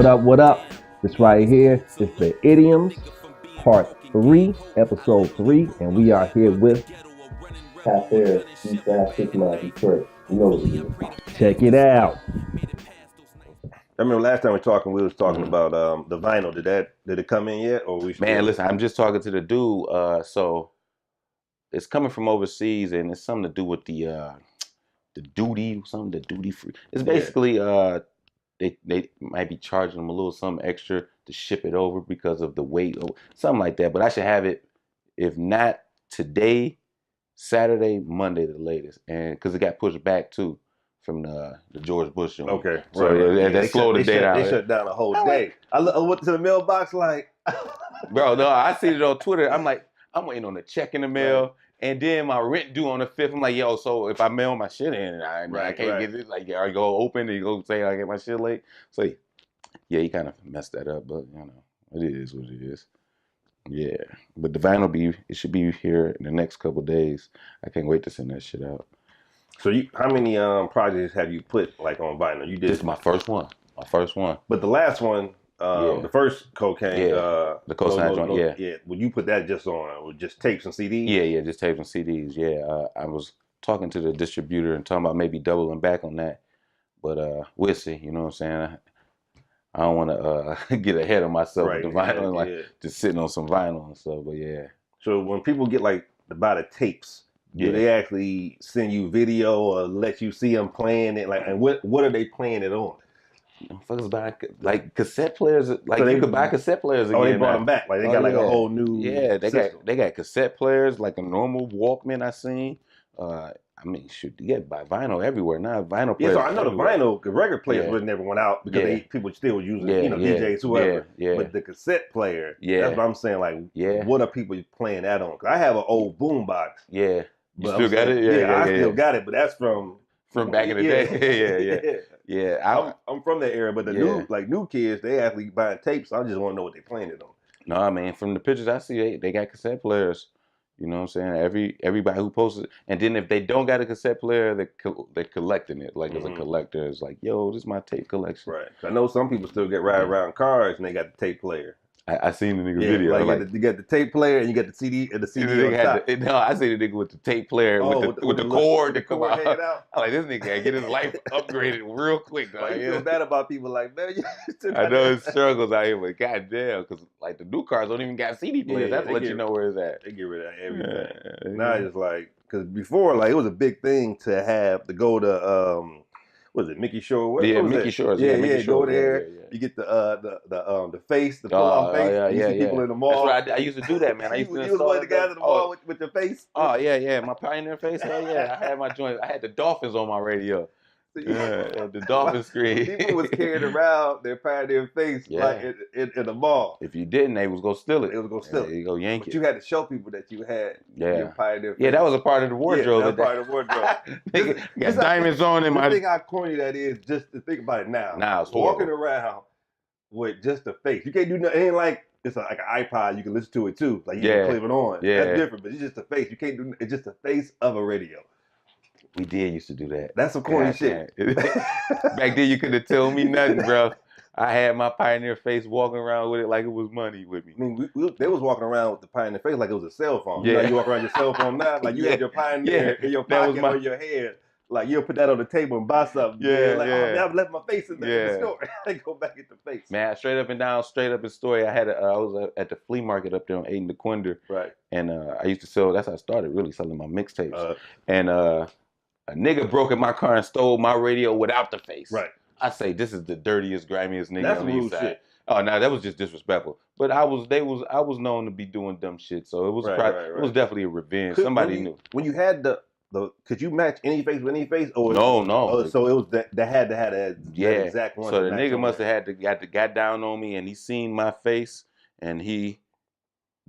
What up, what up? This right here is the Idioms, part 3, episode 3, and we are here with Ty Farris, Eastside 6 Mile, Detroit. You know what it is. Check it out. I remember last time we was talking about the vinyl. Did it come in yet, or we? Man, listen, I'm just talking to the dude. So it's coming from overseas, and it's something to do with the duty, something the duty free. It's basically they might be charging them a little something extra to ship it over because of the weight or something like that. But I should have it, if not today, Saturday, Monday the latest, and because it got pushed back too from the George Bush joint. Okay, so right. That slowed the day down. They shut down a whole day. I went to the mailbox like, bro, no, I see it on Twitter. I'm like, I'm waiting on the check in the mail. Right. And then my rent due on the 5th. I'm like, yo, so if I mail my shit in, I can't get it. Like, I go open and you go say I get my shit late. So, yeah, you kind of messed that up, but, you know, it is what it is. Yeah. But the vinyl it should be here in the next couple of days. I can't wait to send that shit out. So, how many projects have you put, like, on vinyl? You did. This is my first one. But the last one, the first cocaine, the cosign joint, yeah. Would you put that just on, with just tapes and CDs? Yeah, just tapes and CDs. Yeah, I was talking to the distributor and talking about maybe doubling back on that, but we'll see. You know what I'm saying? I don't want to get ahead of myself with the vinyl, just sitting on some vinyl and stuff. But yeah. So when people get to buy the tapes, do they actually send you video or let you see them playing it? And what are they playing it on? Motherfuckers buy cassette players. So you could buy cassette players again. Oh, they brought them back. Like they got a whole new. Yeah, system. they got cassette players like a normal Walkman I seen. I mean, shoot, you get buy vinyl everywhere now. Vinyl players. Yeah, so I know everywhere. The vinyl, the record players really never went out because people still were using, DJs, whoever. But the cassette player, that's what I'm saying. Like, what are people playing that on? Because I have an old boombox. Yeah, you still got it. Yeah, I still got it, but that's from back in the day. Yeah. I'm from that era, but the new kids, they actually buying tapes. So I just want to know what they playing it on. No, I mean, from the pictures I see, they got cassette players. You know what I'm saying? Everybody who posts it, and then if they don't got a cassette player, they're collecting it. Like as a collector, it's like, yo, this is my tape collection. Right. I know some people still get ride around cars and they got the tape player. I seen the nigga video. Like you got the tape player and you got the CD and the CD on top. No, I seen the nigga with the tape player with the cord to come out. I'm like, this nigga gotta get his life upgraded real quick. Like, you feel bad about people like, man. I know his struggles out here, but goddamn, because like the new cars don't even got CD players. That's let you know where it's at. They get rid of everything. Now it's like, because before, like, it was a big thing to go to was it Mickey Shore? Mickey Shore. Yeah, go there. You get the face, the pull-off face. You see people in the mall. That's right. I used to do that, man. I used to you was one of the guys in the mall with the face. Oh yeah, my Pioneer face. Hell yeah, I had my joint. I had the Dolphins on my radio. The Dolphin screen. People was carrying around their Pioneer face like in the mall. If you didn't, they was gonna steal it. They was gonna steal it. You go yank it. But you had to show people that you had your Pioneer face. Yeah, that was a part of the wardrobe. Yeah, that was part of the wardrobe. Got diamonds on in my. Think how corny that is. Just to think about it now. Now it's horrible. Walking around with just a face. You can't do nothing. It ain't like it's like an iPod. You can listen to it too. Like you can clip it on. Yeah, that's different. But it's just a face. You can't do. It's just a face of a radio. We used to do that. That's some corny shit. Back then, you couldn't tell me nothing, bro. I had my Pioneer face walking around with it like it was money with me. I mean, they was walking around with the Pioneer face like it was a cell phone. You know, you walk around your cell phone now, like you had your Pioneer in your pocket or your head. Like you'll put that on the table and buy something. Oh, man, I've left my face in the store. I go back at the face. Man, straight up in story. I was at the flea market up there on 8 and DeQuinder. Right. And I used to sell. That's how I started really selling my mixtapes. A nigga broke in my car and stole my radio without the face. Right. I say this is the dirtiest, grimiest nigga That's on the east side. Shit. Oh no, that was just disrespectful. But I was known to be doing dumb shit, so it was it was definitely a revenge. Somebody knew. When you had the could you match any face with any face or no? So it was that had to have that exact one. So the nigga must have got down on me and he seen my face and he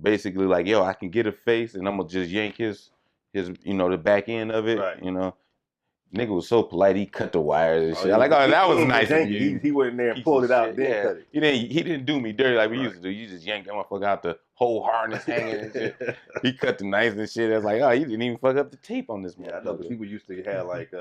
basically like, yo, I can get a face and I'm gonna just yank his the back end of it. Right. Nigga was so polite, he cut the wires and shit. That was nice of you. He went in there and pulled it out, then cut it. He didn't do me dirty like we used to do. You just yank that motherfucker out, the whole harness hanging and shit. He cut the knives and shit. I was like, oh, you didn't even fuck up the tape on this motherfucker. I know people used to have like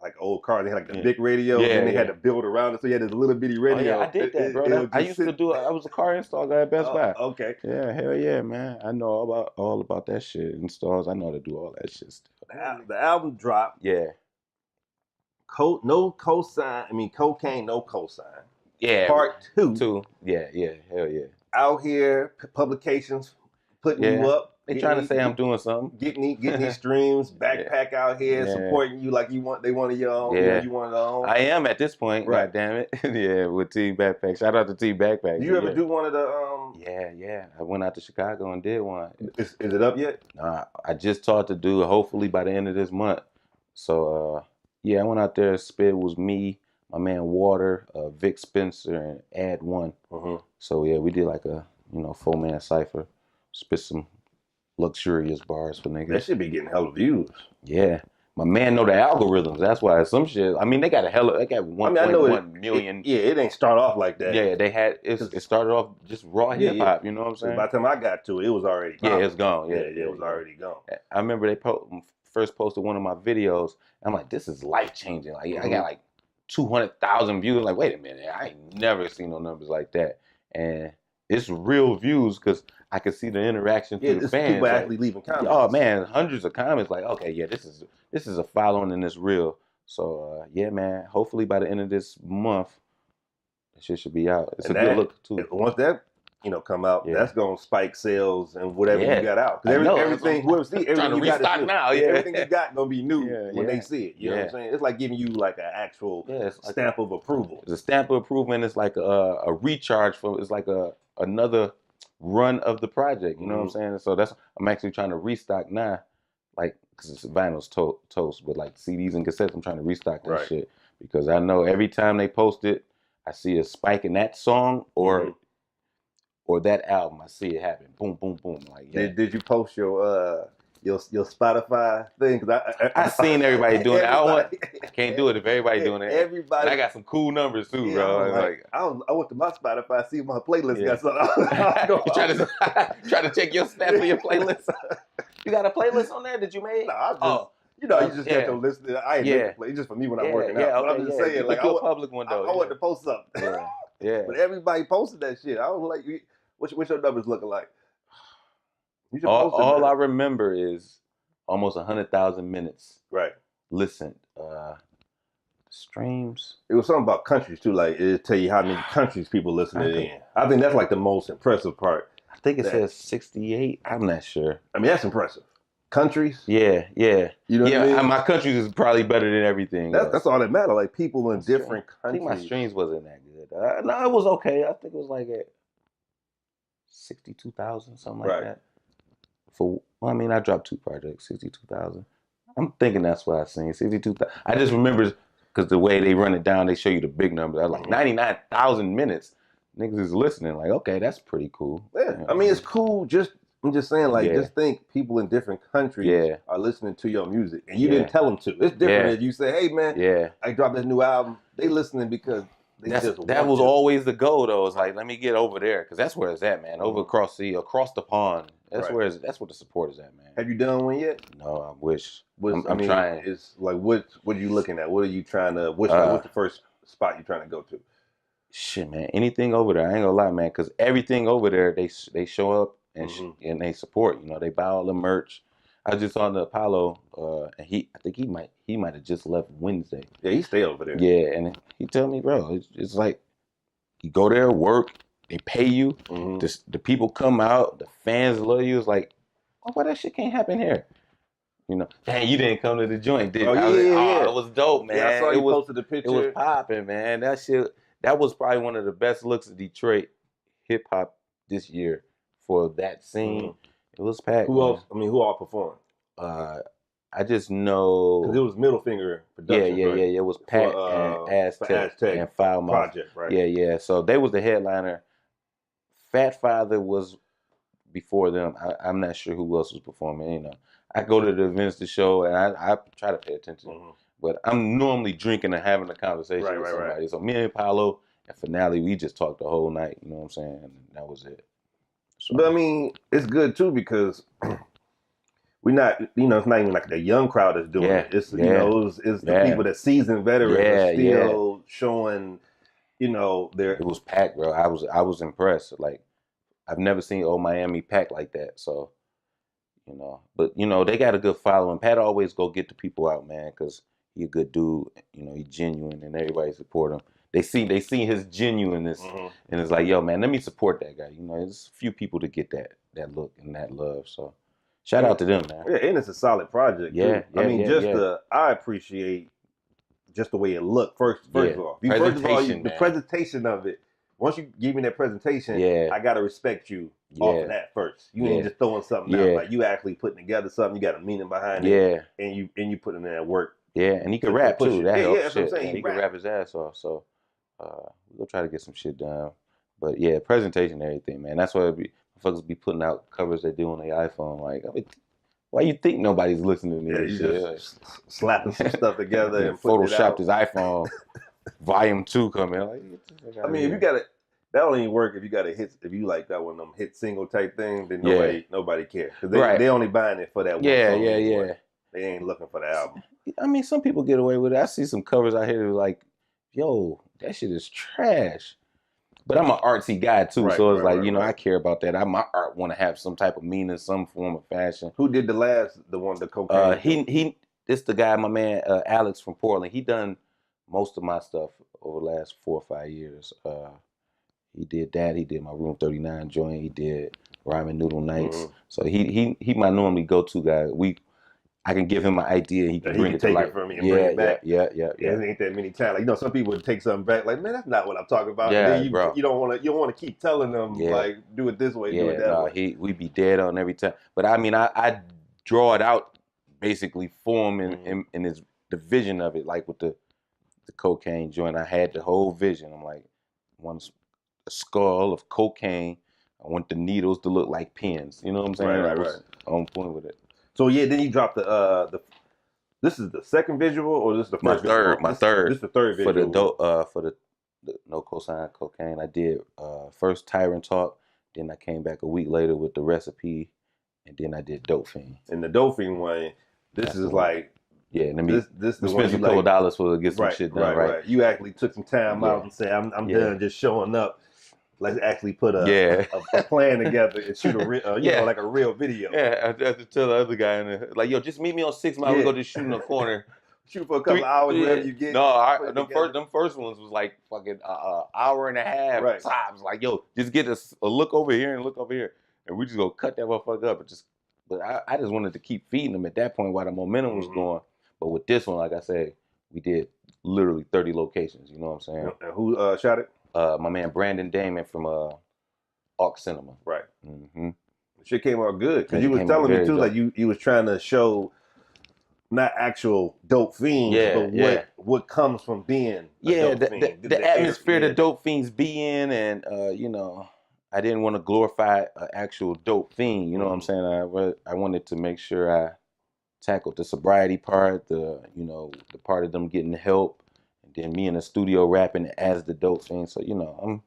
like old cars. They had like the big radio, and then they had to build around it. So you had this little bitty radio. Oh, yeah, I did that, bro. I used to do it. I was a car installer at Best Buy. Okay. Yeah, hell yeah, man. I know all about that shit. Installs, I know how to do all that shit still. The album dropped. Yeah. No cosign. I mean, cocaine, no cosign. Yeah. Part 2. Yeah. Hell yeah. Out here, publications putting you up. They trying to say I'm doing something. Getting these streams. Backpack out here supporting you like they want your own. Yeah. You want your own. I am at this point. Right. God damn it. Yeah, with Team Backpack. Shout out to Team Backpack. You ever do one of the? Yeah. I went out to Chicago and did one. Is it up yet? Nah, I just taught to do it. Hopefully by the end of this month. So I went out there. Spit was me, my man Water, Vic Spencer, and Ad One. So yeah, we did like a 4-man cipher. Spit some luxurious bars for niggas. That should be getting hella views. Yeah. My man know the algorithms. That's why some shit. I mean, they got 1.1 million. It ain't start off like that. Yeah, they had it started off just raw hip hop. You know what I'm saying? By the time I got to it, it was already gone. Yeah, it's gone. Yeah, it was already gone. I remember they first posted one of my videos. I'm like, this is life changing. Like, I got like 200,000 views. Like, wait a minute, I ain't never seen no numbers like that. And it's real views because I could see the interaction through the fans. People actually leaving comments. Oh man, hundreds of comments. Like, okay, yeah, this is a following and it's real. So yeah, man. Hopefully by the end of this month, that shit should be out. It's a good look too. Once that come out, that's gonna spike sales and whatever you got out. Everything you got now. Everything you got gonna be new when they see it. You know what I'm saying? It's like giving you like an actual stamp of approval. It's a stamp of approval, and it's like a recharge for. It's like another run of the project. You know what I'm saying? So I'm actually trying to restock now, like because it's vinyl's toast, but like CDs and cassettes, I'm trying to restock that shit because I know every time they post it, I see a spike in that song or that album. I see it happen. Boom, boom, boom. Like, did you post your Spotify thing? Because I seen everybody doing it. I can't do it if everybody doing it. Everybody. And I got some cool numbers too, bro. I went to my Spotify, see my playlist got something. try to check your snap for your playlist. You got a playlist on there that you made? No, I just, you just got your list. I ain't making play. It's just for me when I'm working out. But I'm just saying, like, a public one though. I want to post something. Yeah. But everybody posted that shit. I was like, what's your numbers looking like? All I remember is almost 100,000 minutes. Right. Listened. Streams. It was something about countries too. Like it'll tell you how many countries people listening in. I think that's like the most impressive part. I think it says 68. I'm not sure. I mean, that's impressive. Countries. Yeah. You know what I mean? My countries is probably better than everything. That's all that matters. Like people in different countries. I think my streams wasn't that good. No, it was okay. I think it was like at 62,000, something like that. I dropped 2 projects, 62,000. I'm thinking that's what I seen, 62,000. I just remember because the way they run it down, they show you the big numbers. I was like 99,000 minutes. Niggas is listening. Like, okay, that's pretty cool. Yeah, I mean, it's cool. I'm just saying, like, just think people in different countries are listening to your music, and you didn't tell them to. It's different if you say, "Hey, man, I dropped this new album." They listening because that was always the goal, though. It's like, let me get over there because that's where it's at, man. Over across the pond. That's where the support is at, man. Have you done one yet? No, I wish. I'm trying. It's like what are you looking at? What are you trying to? What's the first spot you're trying to go to? Shit, man. Anything over there, I ain't gonna lie, man. Because everything over there, they show up and they support. You know, they buy all the merch. I was just on the Apollo, and I think he might have just left Wednesday. Yeah, he stay over there. Yeah, and he tell me, bro, it's like you go there, work, they pay you, the people come out, the fans love you. It's like, oh, why that shit can't happen here? You know, dang, you didn't come to the joint, did you? It was dope, man. Yeah, I saw you posted the picture. It was popping, man. That was probably one of the best looks of Detroit hip hop this year for that scene. It was packed. Who else? I mean, who all performed? I just know because it was Middle Finger Productions. Yeah. It was Pat and Aztec and Foul Mouth Project, right? Yeah. So they was the headliner. Fat Father was before them. I'm not sure who else was performing. You know, I go to the events, the show, and I try to pay attention. But I'm normally drinking and having a conversation with somebody. Right. So me and Paulo and Finale, we just talked the whole night. You know what I'm saying? And that was it. So, but I mean, it's good too because we're not, you know, it's not even like the young crowd that's doing it. It's, you know, it's the people that seasoned veterans are still showing, you know, their. It was packed, bro. I was impressed. Like, I've never seen Old Miami packed like that. So, you know, but you know, they got a good following. Pat always go get the people out, man, because he a good dude. You know, he genuine, and everybody support him. They see his genuineness, and it's like, yo, man, let me support that guy. You know, there's a few people to get that look and that love. So, shout out to them, man. Yeah, and it's a solid project. Yeah, I mean, I appreciate just the way it looked. First of all, the presentation of it. Once you give me that presentation, I gotta respect you off of that first. You ain't just throwing something out. Like, you actually putting together something. You got a meaning behind it. And you putting in that work. Yeah, and he can rap too. That helps. That's what I'm saying. He can rap his ass off. So we'll try to get some shit done. But yeah, presentation and everything, man. That's why motherfuckers be putting out covers they do on their iPhone. Like, I mean, why you think nobody's listening to this shit? Just slapping some stuff together and photoshopped his iPhone. Volume 2 coming. Like, I mean, if you got it, that only work if you got a hit. If you like that one of them hit single type thing, then nobody cares because they only buying it for that one. Yeah. They ain't looking for the album. I mean, some people get away with it. I see some covers out here that are like, yo, that shit is trash. But I'm an artsy guy too, so it's like, you know, I care about that. My art want to have some type of meaning, some form of fashion. Who did the cocaine? It's the guy, my man, Alex from Portland. He done most of my stuff over the last 4 or 5 years. He did that. He did my Room 39 joint. He did Ramen Noodle Nights. So he my normally go-to guy. I can give him an idea. He can bring it to life. It from me and bring it back. Yeah. It ain't that many times. Like, you know, some people would take something back. Like, man, that's not what I'm talking about. Yeah, and then you don't want to keep telling them like, do it this way, do it that way. We be dead on every time. But I mean, I draw it out basically for him in his the vision of it, like with the cocaine joint. I had the whole vision. I'm like, I want a skull of cocaine. I want the needles to look like pins. You know what I'm saying? I was on point with it. So yeah, then you dropped the. This is the second visual, or this is the first? My third. This is the third visual for the no cosign cocaine. I did first Tyrant Talk, then I came back a week later with the recipe, and then I did Dope Fiend. And the Dope Fiend one, this is like. Yeah, let me this spend a couple dollars for to get some shit done. Right. You actually took some time out and said, I'm done just showing up. Let's actually put a plan together and shoot like a real video. Yeah, I have to tell the other guy, like, yo, just meet me on 6 Mile. We'll go just shoot in the corner. Shoot for a couple hours, whatever you get. No, them first ones was like fucking hour and a half tops. Like, yo, just get a look over here and look over here, and we just go cut that motherfucker up. But I just wanted to keep feeding them at that point while the momentum was going. But with this one, like I said, we did literally 30 locations. You know what I'm saying? And who shot it? My man Brandon Damon from Arc Cinema. Right. The shit came out good because you was telling me too, like you was trying to show not actual dope fiends, but what comes from being a dope fiend. The atmosphere that dope fiends be in, and you know, I didn't want to glorify an actual dope fiend. You know what I'm saying? I wanted to make sure I tackled the sobriety part, the part of them getting help. Then me in the studio rapping as the dope fiend. So, you know,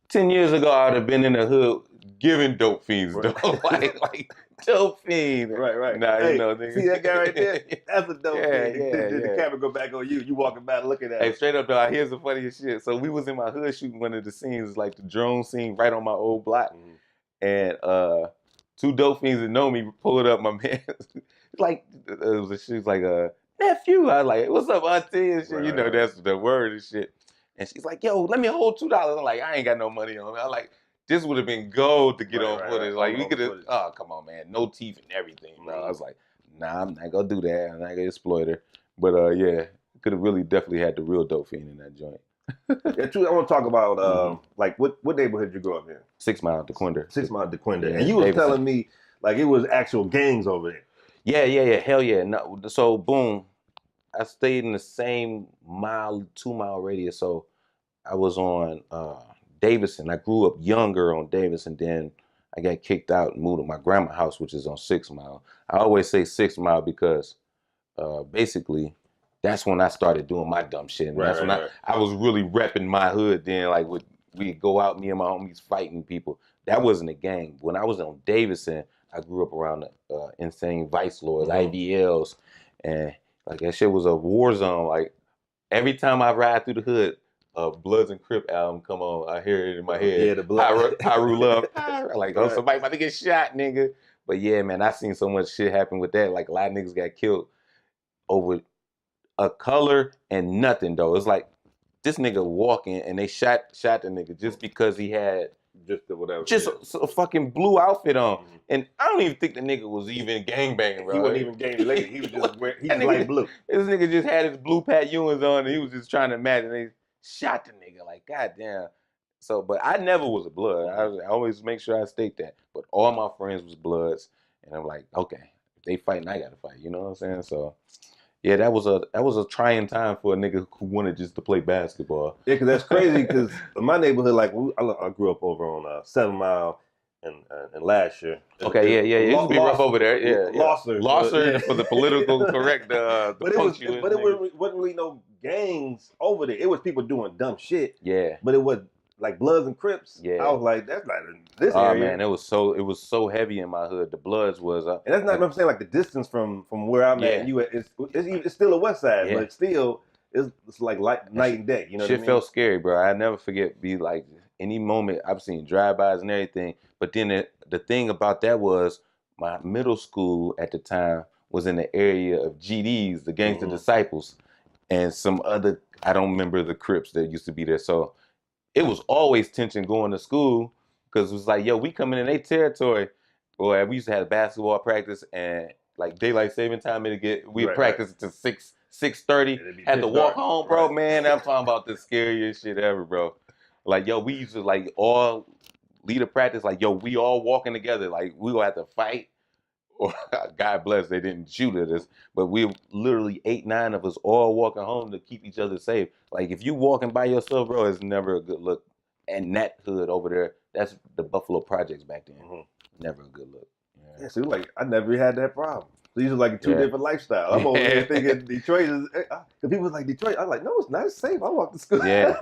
10 years ago, I would have been in the hood giving dope fiends, like dope fiend. Right. Nah, hey, you know, nigga. See that guy right there? That's a dope fiend. The camera go back on you. You walking by looking at it. Hey, straight up, though, here's the funniest shit. So we was in my hood shooting one of the scenes, like the drone scene right on my old block. And 2 dope fiends that know me pulled up my man. Like, she was like, nephew. I was like, what's up, auntie? And shit. That's the word and shit. And she's like, yo, let me hold $2. I'm like, I ain't got no money on me. I'm like, this would have been gold to get on footage. Like, we could have, oh, come on, man. No teeth and everything, bro. I was like, nah, I'm not going to do that. I'm not going to exploit her. But, yeah, could have really definitely had the real dope fiend in that joint. Yeah, true. I want to talk about, like, what neighborhood did you grow up in? 6 Mile, DeQuinder. 6 Mile, DeQuinder. And you was telling me, like, it was actual gangs over there. Yeah. Hell yeah. No, so, boom. I stayed in the same 2 mile radius. So I was on Davison. I grew up younger on Davison. Then I got kicked out and moved to my grandma's house, which is on 6 Mile. I always say 6 Mile because basically that's when I started doing my dumb shit. And that's when I was really repping my hood then. Like we'd go out, me and my homies fighting people. That wasn't a gang. When I was on Davison, I grew up around insane vice lords, IDLs, and like that shit was a war zone. Like every time I ride through the hood, Bloods and Crip album come on, I hear it in my head. Yeah, the blood. Pyro Love. Like, oh, somebody about to get shot, nigga. But yeah, man, I seen so much shit happen with that. Like a lot of niggas got killed over a color and nothing though. It's like this nigga walking and they shot the nigga just because he had a fucking blue outfit on. And I don't even think the nigga was even gangbanging, bro. He wasn't even gang related. He was just light blue. This nigga just had his blue Pat Ewins on and he was just trying to imagine. They shot the nigga, like, goddamn. So, but I never was a blood. I always make sure I state that. But all my friends was bloods. And I'm like, okay, if they fighting, I gotta fight. You know what I'm saying? So yeah, that was a trying time for a nigga who wanted just to play basketball. Yeah, because that's crazy. Because in my neighborhood, like I grew up over on 7 Mile and last year. Okay, yeah. It used to be rough over there. Yeah, Losser for the political correct. But it wasn't really no gangs over there. It was people doing dumb shit. Yeah, but it was like Bloods and Crips. Yeah, I was like, that's not in this area. Oh man, it was so heavy in my hood. The Bloods was, and that's not. I'm saying like the distance from where I'm at. And you, it's still a West Side, but still, it's like night and day. You know, shit felt scary, bro. I never forget. Be like any moment I've seen drive-bys and everything. But then the thing about that was my middle school at the time was in the area of GDs, the Gangster Disciples, and some other. I don't remember the Crips that used to be there. So it was always tension going to school because it was like, yo, we coming in their territory. Or we used to have basketball practice and like daylight saving time. We practice to 6:30. Had to walk home, bro. Right. Man, I'm talking about the scariest shit ever, bro. Like, yo, we used to like all lead a practice. Like, yo, we all walking together. Like, we gonna have to fight. Or God bless, they didn't shoot at us, but we literally 8, 9 of us all walking home to keep each other safe. Like if you walking by yourself, bro, it's never a good look. And that hood over there, that's the Buffalo Projects back then. Never a good look. Yeah, so like I never had that problem. So these are like two different lifestyles. I'm over here thinking Detroit is. The people was like Detroit. I'm like, no, it's not. It's safe. I walk to school. Yeah.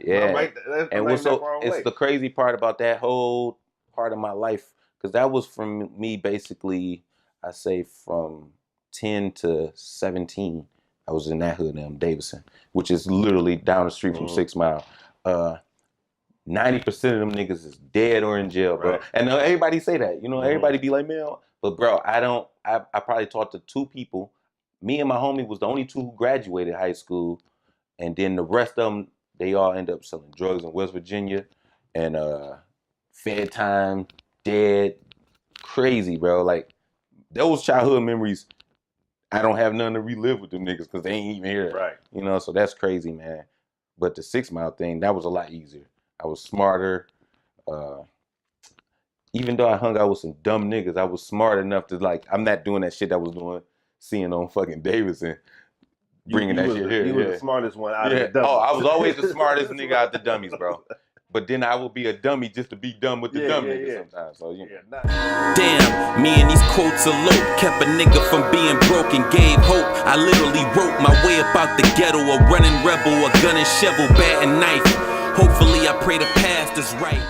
Right there. And what's it's the crazy part about that whole part of my life because that was from me basically. I say from 10 to 17, I was in that hood in Davidson, which is literally down the street from 6 Mile. 90% of them niggas is dead or in jail, bro. Right. And everybody say that, you know, everybody be like, man, but bro, I probably talked to 2 people. Me and my homie was the only 2 who graduated high school. And then the rest of them, they all end up selling drugs in West Virginia and fed time, dead, crazy, bro. Like, those childhood memories, I don't have none to relive with them niggas because they ain't even here. Right. You know, so that's crazy, man. But the 6 Mile thing, that was a lot easier. I was smarter. Even though I hung out with some dumb niggas, I was smart enough to like, I'm not doing that shit I was seeing on fucking Davidson, bringing that shit here. You were the smartest one out of the dummies. Oh, I was always the smartest nigga out the dummies, bro. But then I will be a dummy just to be dumb with the dumb niggas sometimes. So, you know. Damn, me and these quotes alone kept a nigga from being broke and gave hope. I literally wrote my way about the ghetto, a running rebel, a gun and shovel, bat and knife. Hopefully I pray the past is right.